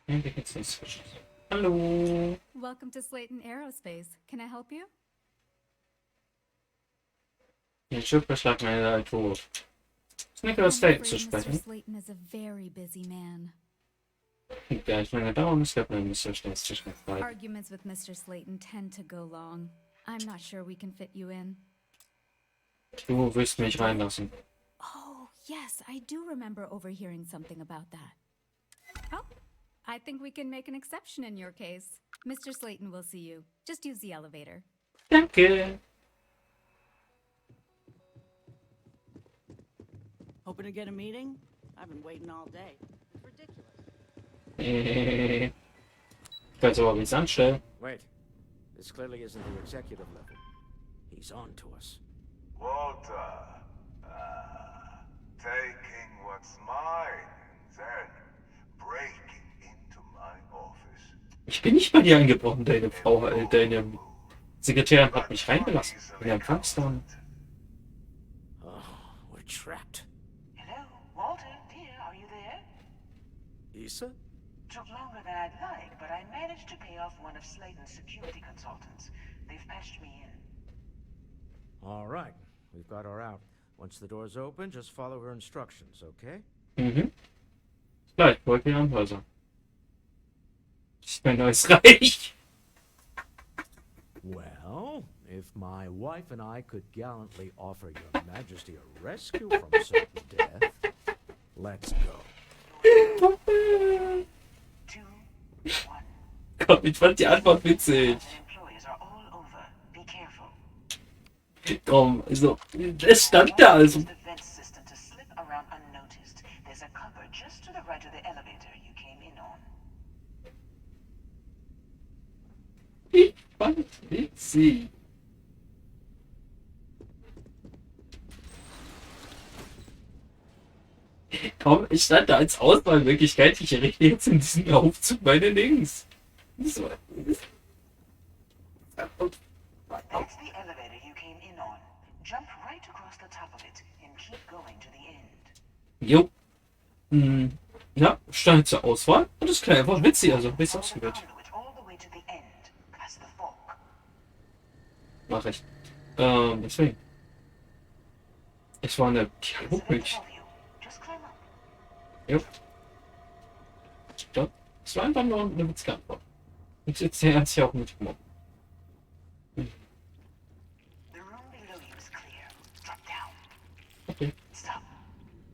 Ja, da geht's nicht zwischen. Hallo. Welcome to Slayton Aerospace. Can I help you? Der Schiff beschlag meine tot. Ist nicht über I'm Slayton zu afraid Mr. sprechen. Slayton is a very busy man. Ja, ich meine, darum ist ja ein Missverständnis zwischen den beiden. Arguments with Mr. Slayton tend to go long. I'm not sure we can fit you in. Du willst mich reinlassen. Oh, yes, I do remember overhearing something about that. Oh, I think we can make an exception in your case. Mr. Slayton will see you. Just use the elevator. Danke. Hoping to get a meeting? I've been waiting all day. It's ridiculous. Kannst aber wie anstellen. Wait. This clearly isn't the executive level. He's on to us. Walter, taking what's mine and then breaking into my office. Ich bin nicht bei dir eingebrochen, deine Frau, deine Sekretärin hat mich reingelassen. In der Empfangsraum. Oh, we're trapped. Hello, Walter, dear, are you there? Issa? Took longer than I'd like, but I managed to pay off one of Slayton's security consultants. They've patched me in. All right. We've got her out. Once the door's open, just follow her instructions, okay? Mhm. Gleich, wollte ich anhören. Das ist mein neues Reich. Well, if my wife and I could gallantly offer your majesty a rescue from certain death, let's go. 2, 1. Komm, ich fand die Antwort witzig. The employees are all over. Be careful. Komm, also, es stand da, also. Use the vent system to slip around unnoticed. There's a cupboard just to the right of the elevator you came in on. Ich fand witzig. Komm, ich stand da als Auswahlmöglichkeit. Ich richte jetzt in diesem Aufzug meine Links. So. That's the elevator you came in on. Jump right across the top of it and keep going to the end. Jo. Ja, stand zur Auswahl. Und das klingt einfach witzig, also wie es ausgewählt. Conduit all the way to the end, past the fork. Mach ich. Deswegen. Es war eine There's a vent Dialogmöglichkeit. above you. Just climb up. Jo. Stopp. Es war einfach nur eine witzige Antwort. Und jetzt hat sich auch mit Humor. The room below you is clear. Drop down. Okay. Stop.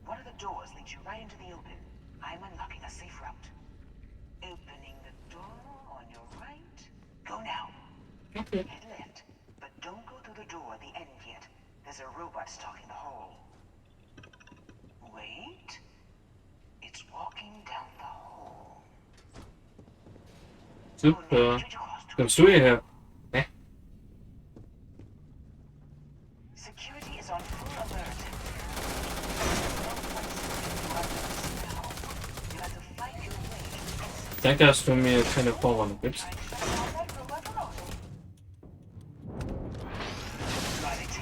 One of the doors leads you right into the open. I'm unlocking a safe route. Opening the door on your right. Go now. Okay. Head left, but don't go through the door at the end yet. There's a robot stalking the hall. Wait. It's walking down the hall. Super. Kommst du hierher? Hä? Security is on full alert. No one now. You have to fight your way to the exit. Danke, dass du mir keine Vorwarnung gibst. Got it.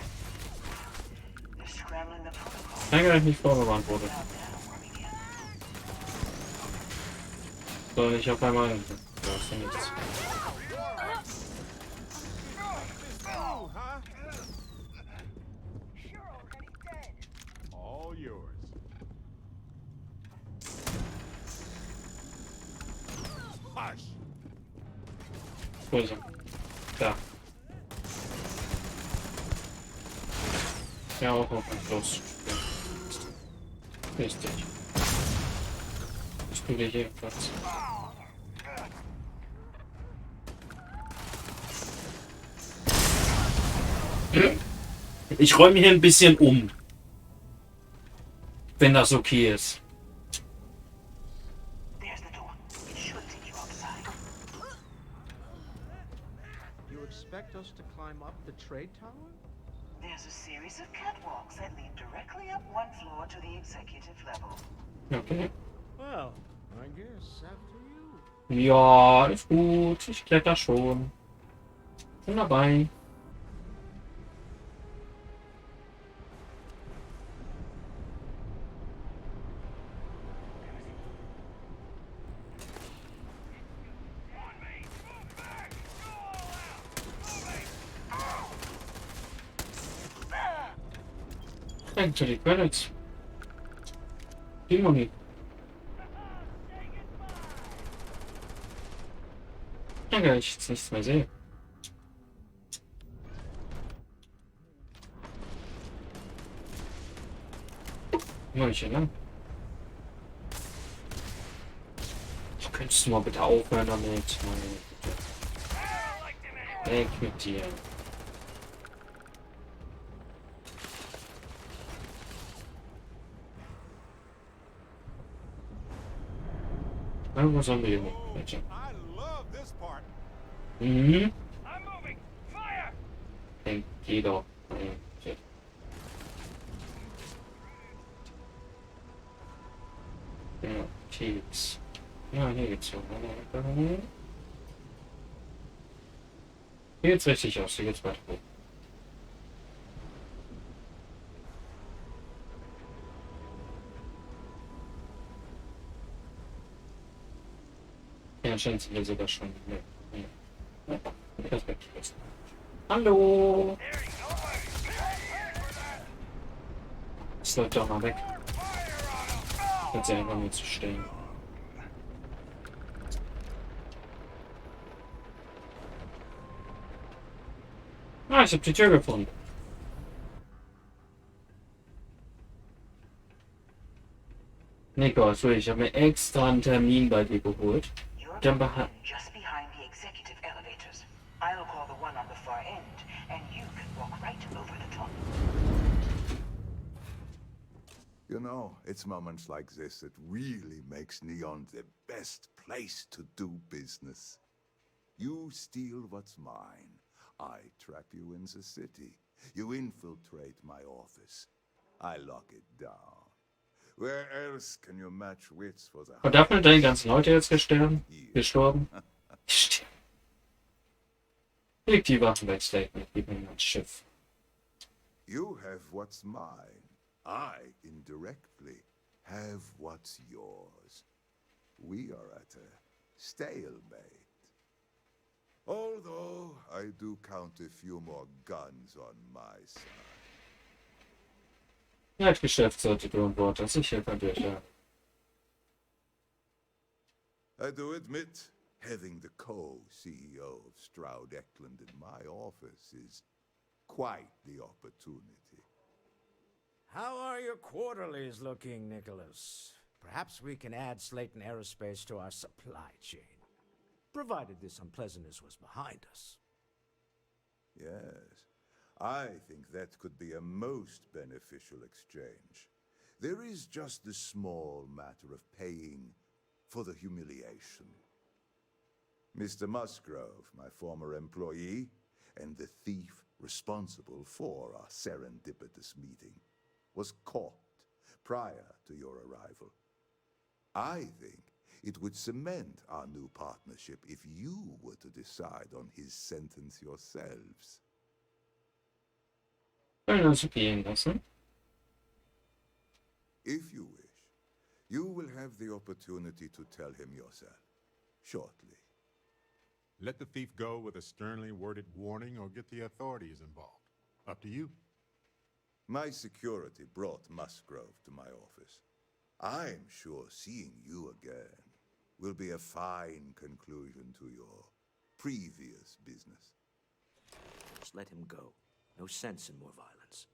They're scrambling the protocol. Danke, dass ich nicht vorgewarnt wurde. Now, where we begin. So, nicht auf einmal. Da ist ja nichts. All yours. Hush. Wo ist er? Da. Ja, auch noch ein Los. Ja. Richtig. Ich bin hier Platz. Ich räume hier ein bisschen um. Wenn das okay ist. There's the door. It should take you outside. You expect us to climb up the trade tower? There's a series of catwalks that lead directly up one floor to the executive level. Okay. Well, I guess after you. Ja, ist gut. Ich kletter schon. Bin dabei. Thanks to die Credits. Die Moni. Danke, ich jetzt nichts mehr sehe. Wo ich hin? Könntest du mal bitte aufhören damit? Meine Güte. Weg mit dir. Irgendwo sollen wir hin. Bitte. I love this part. Mhm. I'm moving. Fire! Denk, geh doch. Meine Güte. Ja, Keks. Ja, hier geht's so. Hier geht's richtig aus. Hier geht's weiter hoch. Ja, anscheinend sind wir sogar schon. Ja. Perfekt. Hallo! Das läuft doch mal weg. Jetzt einfach nur zu stehen. Ah, ich habe die Tür gefunden. Nico, also ich habe mir extra einen Termin bei dir geholt. You're Dann going in just behind the executive elevators. I'll call the one on the far end, and you can walk right over the top. You know, it's moments like this that really makes Neon the best place to do business. You steal what's mine. I trap you in the city. You infiltrate my office. I lock it down. Where else can you match wits for the Und dafür sind deine ganzen Leute jetzt gestorben? Leg die Waffen bei Slayton, gib mir mein Schiff. You have what's mine. I, indirectly, have what's yours. We are at a stalemate. Although I do count a few more guns on my side. Ja, das Geschäft sollte du an Bord, das sicher von dir, ja. I do admit, having the co-CEO of Stroud Eklund in my office is quite the opportunity. How are your quarterlies looking, Nicholas? Perhaps we can add Slayton Aerospace to our supply chain, provided this unpleasantness was behind us. Yes, I think that could be a most beneficial exchange. There is just the small matter of paying for the humiliation. Mr. Musgrove, my former employee, and the thief responsible for our serendipitous meeting, was caught prior to your arrival. I think it would cement our new partnership if you were to decide on his sentence yourselves. Wollen wir uns gehen lassen? If you wish, you will have the opportunity to tell him yourself, shortly. Let the thief go with a sternly worded warning or get the authorities involved. Up to you. My security brought Musgrove to my office. I'm sure seeing you again will be a fine conclusion to your previous business. Just let him go. No sense in more violence.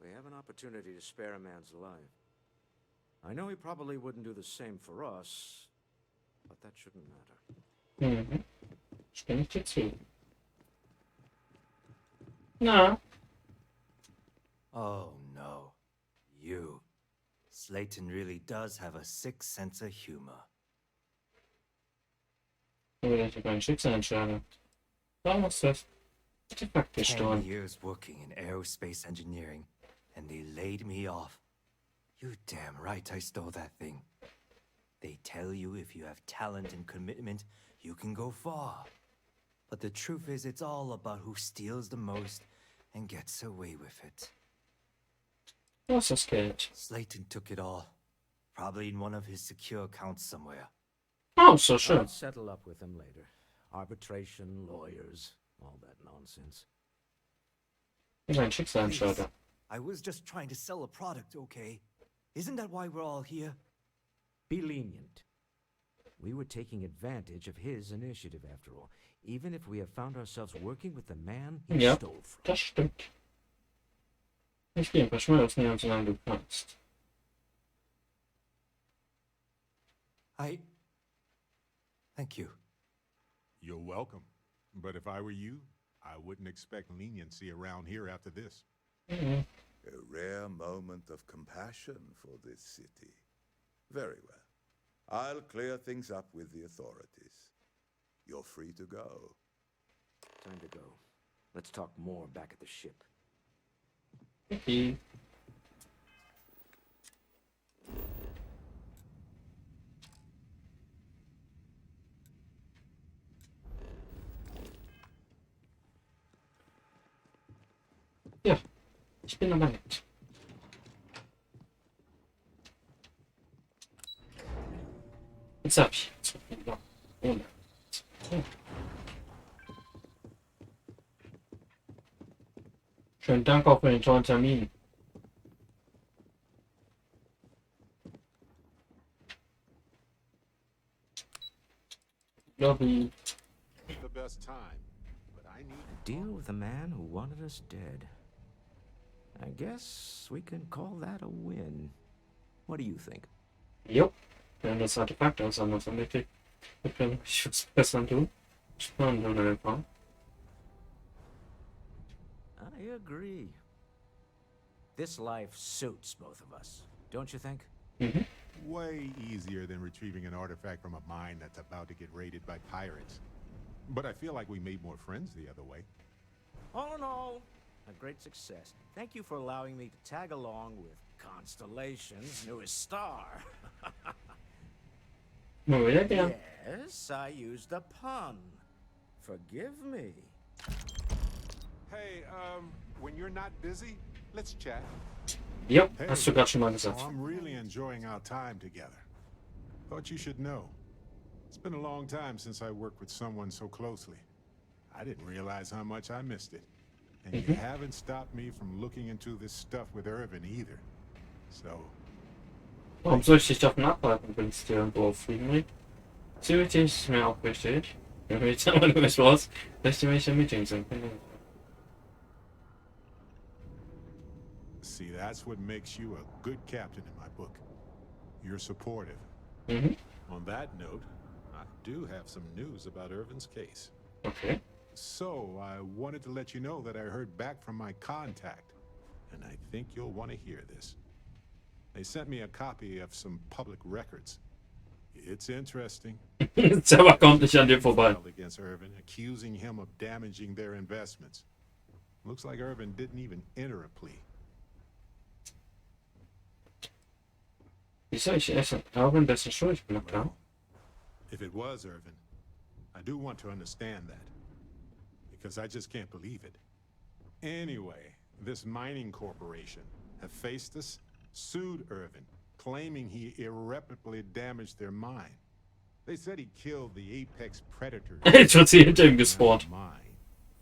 We have an opportunity to spare a man's life. I know he probably wouldn't do the same for us, but that shouldn't matter. Mhm. Stimme ich dir zu. Na, Oh no. You. Slayton really does have a sick sense of humor. oder ich habe einen Schicksalsschade. Warum ist das? Artefakt 10 gestohlen. years working in aerospace engineering, and they laid me off. You damn right I stole that thing. They tell you if you have talent and commitment, you can go far. But the truth is, it's all about who steals the most and gets away with it. Wo ist das Geld? Slayton took it all. Probably in one of his secure accounts somewhere. Oh, so schön. I'll settle up with him later. Arbitration, lawyers, all that nonsense. Ich habe einen Schicksalsschade. I was just trying to sell a product, okay? Isn't that why we're all here? Be lenient. We were taking advantage of his initiative, after all, even if we have found ourselves working with the man he Ja, stole from. das stimmt. Ich will ein paar Schmerzen nehmen, solange du kannst. Thank you. You're welcome. But if I were you, I wouldn't expect leniency around here after this. Mhm. A rare moment of compassion for this city. Very well. I'll clear things up with the authorities. You're free to go. Time to go. Let's talk more back at the ship. Okay. Ja, ich bin aber nett. Jetzt hab ich. Ohne. Oh. Schönen Dank auch für den tollen Termin. Lobby. The best time, but I need A deal with a man who wanted us dead. I guess we can call that a win. What do you think? Jo. Wenn das Artefakt aus einer vermittelt, dann ich was besser tun. Spannend und einfach. I agree. This life suits both of us, don't you think? Mhm. way easier than retrieving an artifact from a mine that's about to get raided by pirates. But I feel like we made more friends the other way. All in all, a great success. Thank you for allowing me to tag along with Constellation's newest star. Muy bien. Yes, I used a pun. Forgive me. Hey, when you're not busy, let's chat. Jo, Hey, hast du gerade schon mal gesagt. I'm really enjoying our time together. Thought you should know. It's been a long time since I worked with someone so closely. I didn't realize how much I missed it. And you haven't stopped me from looking into this stuff with Irvin either. So, Warum soll ich dich davon abhalten, wenn es dir irgendwo auf Frieden liegt? Security ist mir auch wichtig. Wenn wir jetzt aber nicht raus, dass die welche Meetings sind. see, that's what makes you a good captain in my book. You're supportive. Mhm. On that note, I do have some news about Irvin's case. Okay. So, I wanted to let you know that I heard back from my contact, and I think you'll want to hear this. They sent me a copy of some public records. It's interesting. Server kommt nicht an dir vorbei. Filed against Irvin, accusing him of damaging their investments. Looks like Irvin didn't even enter a plea. Wie soll ich essen? Erwin, das ist schuld, ich bin doch klar. Well, if it was Irvin, I do want to understand that, because I just can't believe it. Anyway, this mining corporation, Hephaestus, sued Irvin, claiming he irreparably damaged their mine. They said he killed the apex predator. Jetzt wird sie hinter ihm gespawnt. Mine,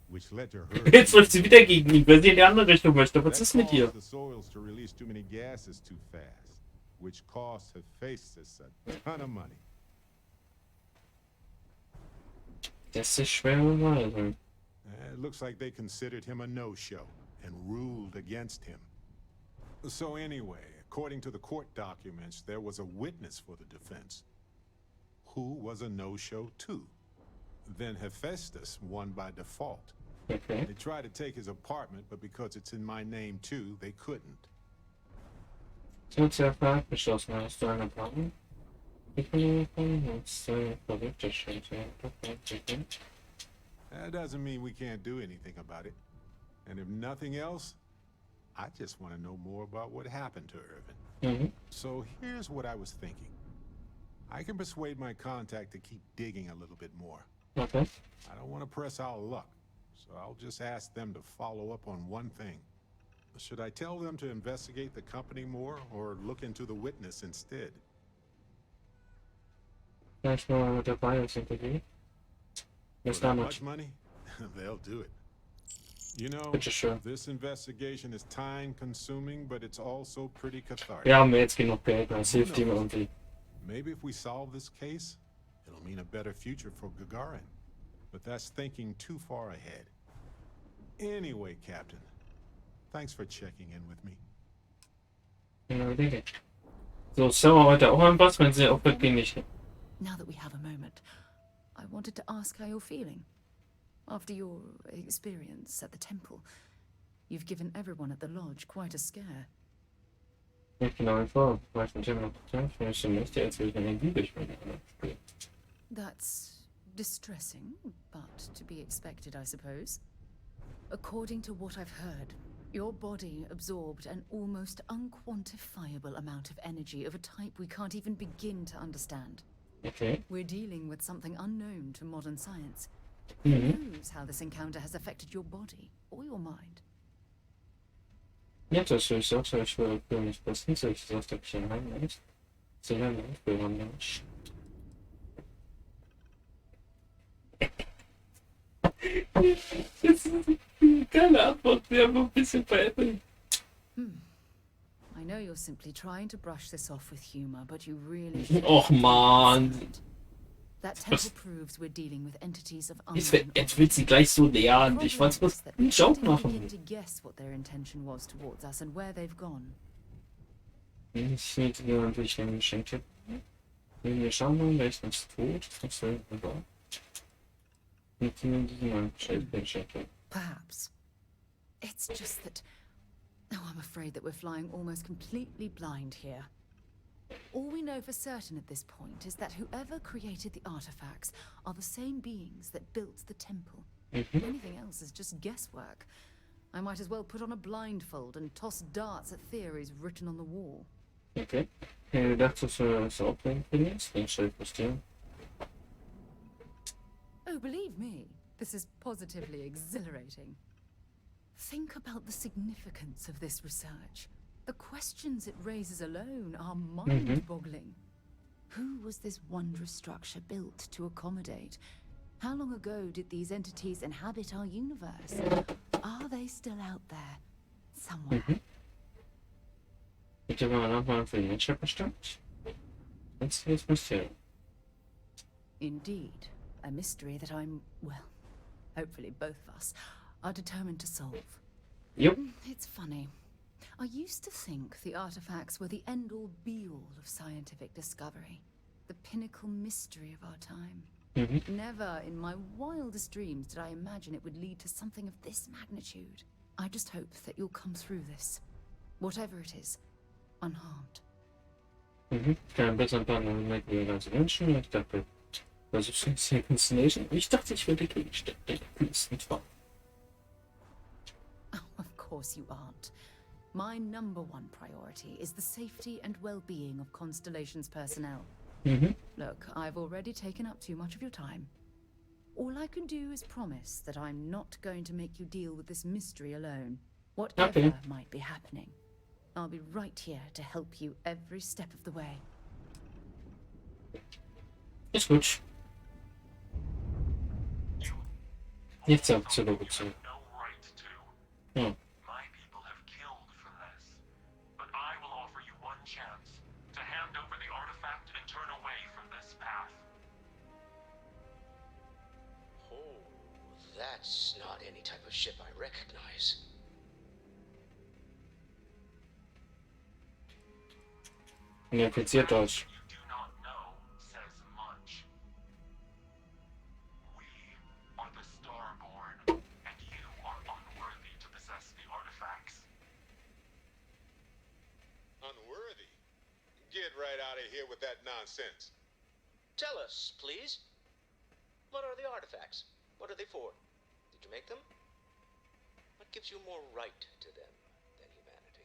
which led to Jetzt läuft sie wieder gegen ihn, weil sie in die andere Richtung möchte. Was ist mit ihr? The soils to release too many gases too fast, which cost Hephaestus a ton of money. Das ist schwer beweisen. It looks like they considered him a no-show and ruled against him. So anyway, according to the court documents, there was a witness for the defense who was a no-show too. Then Hephaestus won by default. Okay. They tried to take his apartment, but because it's in my name too, they couldn't. Sozialfall abgeschlossen. Hast du eine Planung? Ich bin verrückt. That doesn't mean we can't do anything about it. And if nothing else, I just want to know more about what happened to Irvin. So here's what I was thinking. I can persuade my contact to keep digging a little bit more. Okay. I don't want to press our luck, so I'll just ask them to follow up on one thing. Should I tell them to investigate the company more or look into the witness instead? Vielleicht mal mit dabei als Interview. For Bis that dann. much money? They'll do it. You know, Bitteschön. this investigation is time-consuming, but it's also pretty cathartic. Wir haben jetzt genug Geld, das Who hilft ihm knows? irgendwie. Maybe if we solve this case, it'll mean a better future for Gagarin. But that's thinking too far ahead. Anyway, Captain, thanks for checking in with me. Genau, erledigt. So, Sarah heute auch an was, wenn sie auch wirklich nicht. Now that we have a moment, I wanted to ask how you're feeling. After your experience at the temple, you've given everyone at the lodge quite a scare. Nicht genau im Vor, weil ich mit dem noch ich schon nicht, als würde ich Energie durchbringen. That's distressing, but to be expected, I suppose. According to what I've heard, your body absorbed an almost unquantifiable amount of energy of a type we can't even begin to understand. Okay. We're dealing with something unknown to modern science. Mhm. Who knows how this encounter has affected your body or your mind? Ja, das ist auch so, ich will nicht passen, so ich gesagt habe, ich in Heim nicht. Sie haben einen Aufbildung nicht. Das ist keine Antwort, wir haben ein bisschen verändert. I know you're simply trying to brush this off with humor, but you really should. Och man. That temple proves we're dealing with entities of Jetzt will sie gleich so nähern. Ich wollte bloß einen Joke machen. begin to guess what their intention was towards us and where they've gone. Ich hätte dir natürlich ein Geschenk. Wir schauen mal, wer ist tot? Das soll ich war. Mit ihnen die jemand Geschenke. Perhaps. It's just that. Oh, I'm afraid that we're flying almost completely blind here. All we know for certain at this point is that whoever created the artifacts are the same beings that built the temple. Anything else is just guesswork. I might as well put on a blindfold and toss darts at theories written on the wall. Okay. Ich dachte, das auch bringen jetzt. Den soll ich postieren. Oh, believe me, this is positively exhilarating. Think about the significance of this research. The questions it raises alone are mind-boggling. Who was this wondrous structure built to accommodate? How long ago did these entities inhabit our universe? Are they still out there? Somewhere. Ich habe nochmal für den Menschen bestimmt. Jetzt ist Mysterium. Indeed, a mystery that I'm, well, hopefully both of us, are determined to solve. Yep. It's funny. I used to think the artifacts were the end-all be-all of scientific discovery, the pinnacle mystery of our time. Never in my wildest dreams did I imagine it would lead to something of this magnitude. I just hope that you'll come through this, whatever it is, unharmed. Kein besseren Partner mit mir als Menschen. Ich dachte, das ist ein Second Nation. Ich dachte, ich würde Gegenstände küsten. Oh, of course you aren't. My #1 priority is the safety and well-being of Constellation's personnel. Look, I've already taken up too much of your time. All I can do is promise that I'm not going to make you deal with this mystery alone. Whatever might be happening, I'll be right here to help you every step of the way. Ist gut. Jetzt ab zur Logo zu. Ja. That's not any type of ship I recognize. Infiziert euch. Unworthy? Get right out of here with that nonsense. Tell us, please. What are the artifacts? What are they for? Did you make them? What gives you more right to them than humanity?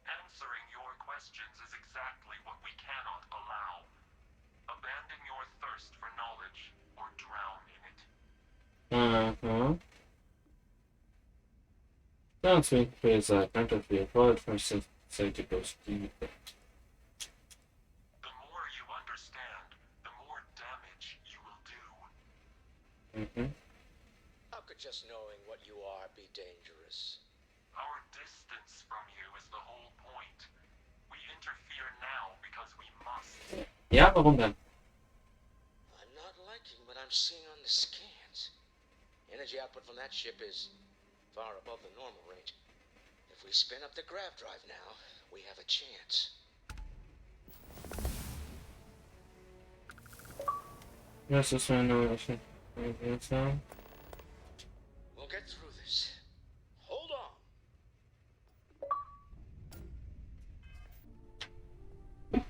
Answering your questions is exactly what we cannot allow. Abandon your thirst for knowledge or drown in it. Deswegen will ich sagen, danke für Ihr Wort, seid ihr bloß die. The more you understand, the more damage you will do. How could just knowing what you are be dangerous? Our distance from you is the whole point. We interfere now because we must. Ja, warum denn? I'm not liking what I'm seeing on the scans. Energy output from that ship is far above the normal range. If we spin up the grav drive now, we have a chance. Das ist eine Evolution. We'll get through this. Hold on.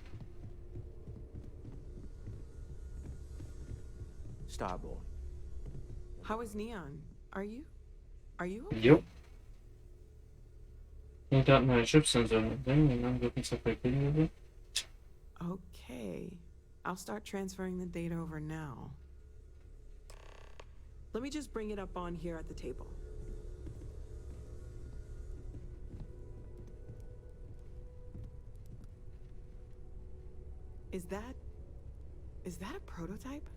Starborn. How is Neon? Are you okay? Jo. Und da hat man Chips und so ein Ding und dann wird uns auf der Kugel. Okay. I'll start transferring the data over now. Let me just bring it up on here at the table. Is that a prototype?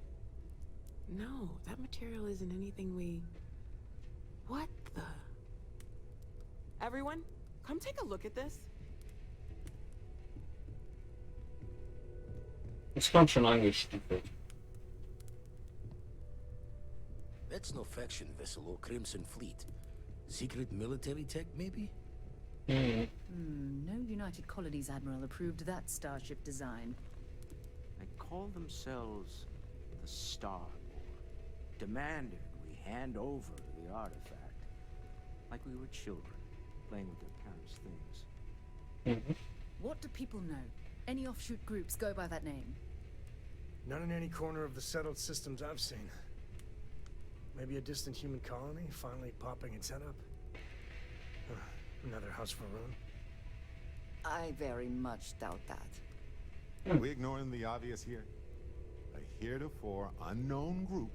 No, that material isn't anything we... What the... Everyone, come take a look at this. Es kommt schon angestiefelt. That's no faction vessel or Crimson Fleet. Secret military tech, maybe? No United Colonies Admiral approved that starship design. They call themselves the Starborn. Demanded we hand over the artifact. Like we were children, playing with their parents' things. What do people know? Any offshoot groups go by that name? Not in any corner of the settled systems I've seen. Maybe a distant human colony finally popping its head up? Another house for Rune? I very much doubt that. Are we ignoring the obvious here? A heretofore unknown group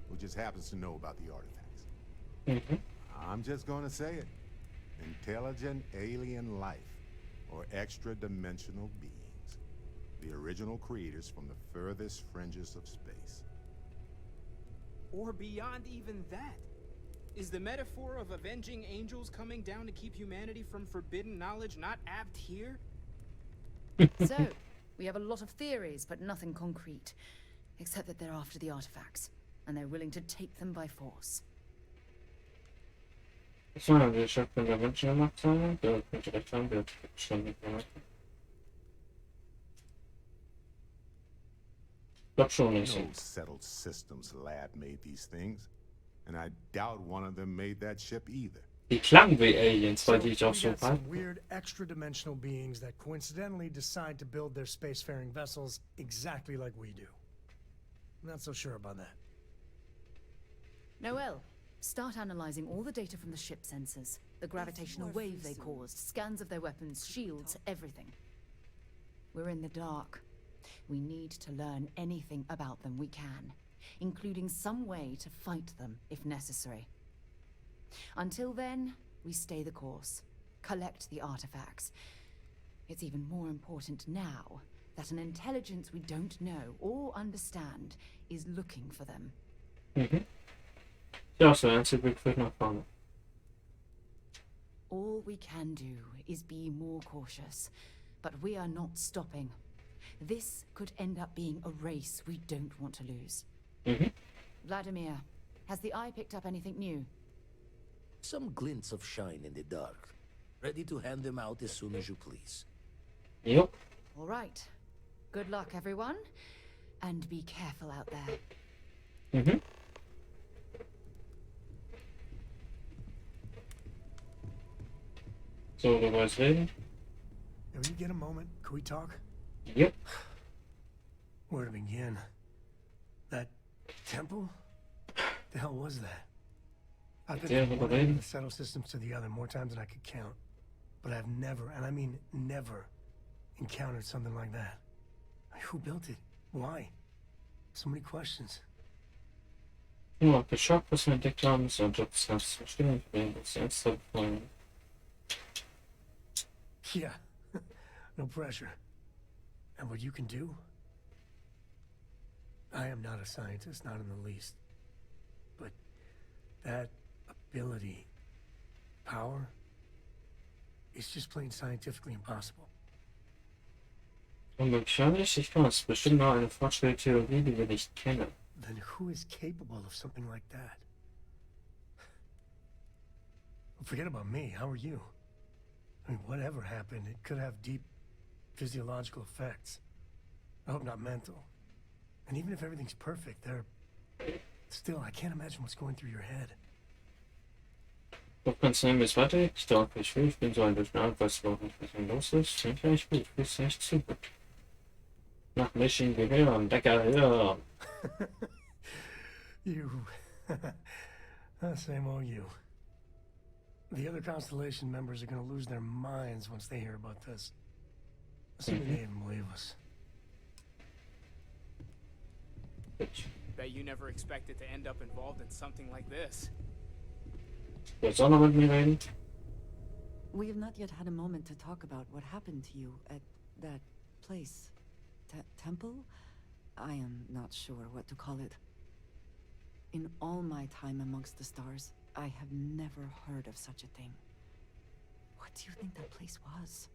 who just happens to know about the artifacts. I'm just gonna say it. Intelligent alien life, or extra-dimensional beings. The original creators from the furthest fringes of space. Or beyond even that. Is the metaphor of avenging angels coming down to keep humanity from forbidden knowledge not apt here? So, we have a lot of theories, but nothing concrete. Except that they're after the artifacts, and they're willing to take them by force. Das war der Chef von der Wünsche gemacht haben. Der könnte recht haben, der hat schon mitgemacht. Ich glaub schon nicht so. No settled systems lab made these things. And I doubt one of them made that ship either. Die klangen wie Aliens, weil die ich auch we so got some fand. weird extra-dimensional beings that coincidentally decide to build their spacefaring vessels exactly like we do. I'm not so sure about that. Noel, start analyzing all the data from the ship sensors. The gravitational wave they caused, scans of their weapons, shields, everything. We're in the dark. We need to learn anything about them we can, including some way to fight them if necessary. Until then, we stay the course, collect the artifacts. It's even more important now that an intelligence we don't know or understand is looking for them. Ja, so ein Bigfoot nach vorne. All we can do is be more cautious, but we are not stopping. This could end up being a race we don't want to lose. Vladimir, has the eye picked up anything new? Some glints of shine in the dark. Ready to hand them out as soon as you please. Yep. All right. Good luck, everyone. And be careful out there. So, du weißt reden? When you get a moment, could we talk? Yep. Where to begin? That temple? The hell was that? I've been from one end of the settled systems to the other more times than I could count. But I've never, and I mean never, encountered something like that. Who built it? Why? So many questions. Ja, geschockt, was wir entdeckt haben, ist ein Job, das kannst du verstehen. Ich bin jetzt ernsthaft gefallen. Yeah. No pressure. And what you can do? I am not a scientist, not in the least. But that ability, power, is just plain scientifically impossible. Unmöglich? Ich kann es. Bestimmt noch eine fortschrittliche Theorie, die wir nicht kennen. Then who is capable of something like that? Forget about me. How are you? I mean, whatever happened, it could have deep physiological effects. I hope not mental. And even if everything's perfect, still, I can't imagine what's going through your head. Wo kannst du nehmen, wie es weitergeht? Ich glaube, ich bin so ein Durcheinander, weiß überhaupt nicht, was denn los ist. Klingt ja echt gut, fühlst du echt zu gut. Nach Mission Gehirn, Decker Hirn. You. Same old you. The other Constellation members are gonna lose their minds once they hear about this. Assuming they even believe us. Bet you never expected to end up involved in something like this. Willst du auch noch mit mir reden? We have not yet had a moment to talk about what happened to you at that place. Temple? I am not sure what to call it. In all my time amongst the stars, I have never heard of such a thing. What do you think that place was?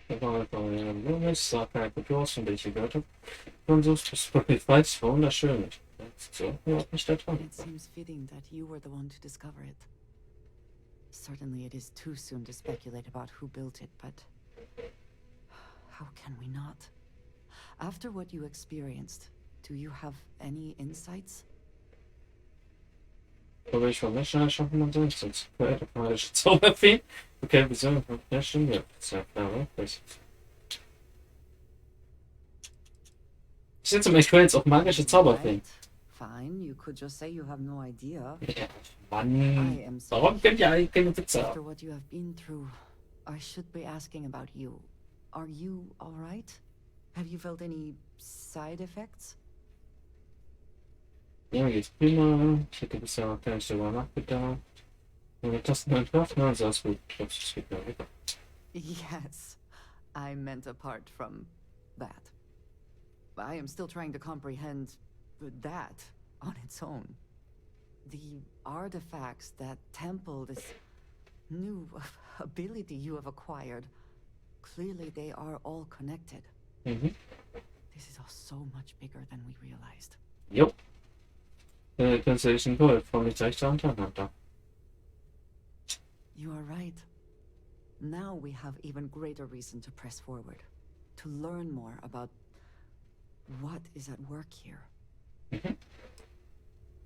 Da war einfach ein Junges, sah keine Kultur aus, von der ich gehört habe. Und so ist das wirklich weiß, war wunderschön. So, überhaupt nicht der Traum. It seems fitting that you were the one to discover it. Certainly it is too soon to speculate about who built it, but how can we not? After what you experienced, do you have any insights? Aber ich war Menschen erschaffen und sonst sonst der magische Zauberfee. Okay, wieso? Ja, stimmt, ja. Ist ja klar, oder? Ich schätze mal, ich will jetzt auch magische Zauberfeen. Fine, you could just say you have no idea. Ja, Mann. Warum könnt ihr eigentlich keine Witze After haben? what you have been through, I should be asking about you. Are you all right? Have you felt any side effects? Ja, mir geht's prima. Ich hätte bisher noch gar nicht darüber nachgedacht. Meine Tasten entwerfen, na, ist alles gut. Ich glaube, es geht mir wieder. Yes, I meant apart from that. I am still trying to comprehend that on its own. The artifacts, that temple, this new ability you have acquired, clearly they are all connected. Mhm. This is all so much bigger than we realized. Jo. Constellation Gold, von mich gleich da untereinander. You are right. Now we have even greater reason to press forward, to learn more about what is at work here.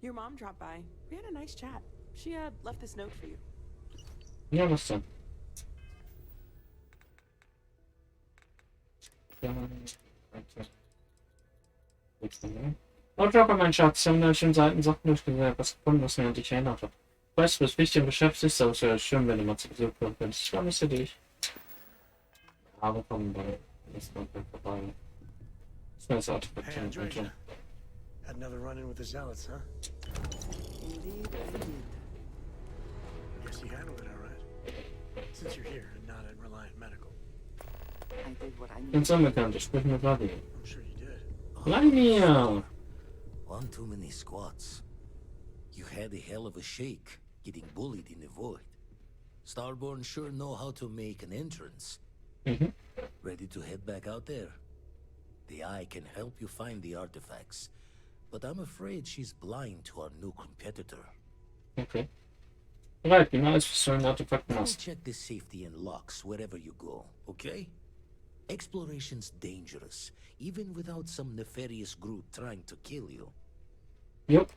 Your mom dropped by. We had a nice chat. She left this note for you. Ja, was denn? Oh, Joker, mein Schatz, wir haben da schon Seiten Sachen durchgesehen, was gefunden, was mir an dich erinnert hat. Weißt du, was wichtig und beschäftigt ist, aber es wäre schön, wenn du mal zu Besuch kommen könntest. Ich vermisse dich. Aber komm, dann ist noch mal vorbei. Das ist eine Artefakt. Hey, Andrea. Had another run-in with the Zealots, huh? Indeed, I did. Guess you handled it all right. Since you're here and not at Reliant Medical. I did what I needed. Ganz unbekannt, ich spreche mit Vladimir. I'm sure you did. Vladimir! One too many squats. You had a hell of a shake, getting bullied in the void. Starborn sure know how to make an entrance. Ready to head back out there? The Eye can help you find the artifacts, but I'm afraid she's blind to our new competitor. Okay. Right, wie man alles für so ein Artefakt I'll machst. check the safety and locks wherever you go, okay? Exploration's dangerous, even without some nefarious group trying to kill you. Jupp.